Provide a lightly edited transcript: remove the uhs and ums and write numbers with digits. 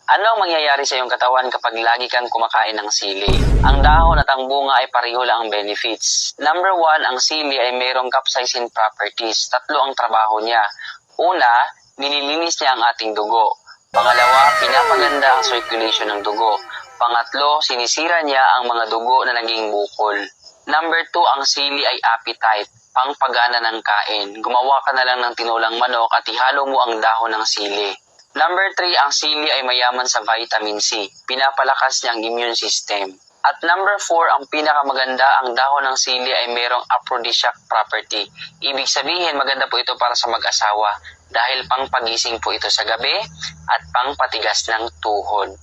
Ano ang mangyayari sa iyong katawan kapag lagi kang kumakain ng sili? Ang dahon at ang bunga ay pareho lang ang benefits. Number 1, ang sili ay mayroong capsaicin properties. 3 ang trabaho niya. Una, nililinis niya ang ating dugo. Pangalawa, pinapaganda ang circulation ng dugo. Pangatlo, sinisira niya ang mga dugo na naging bukol. Number 2, ang sili ay appetite, pangpagana ng kain. Gumawa ka na lang ng tinulang manok at ihalo mo ang dahon ng sili. Number 3, ang sili ay mayaman sa vitamin C. Pinapalakas niya ang immune system. At number 4, ang pinakamaganda, ang dahon ng sili ay mayroong aphrodisiac property. Ibig sabihin, maganda po ito para sa mag-asawa dahil pangpagising po ito sa gabi at pangpatigas ng tuhod.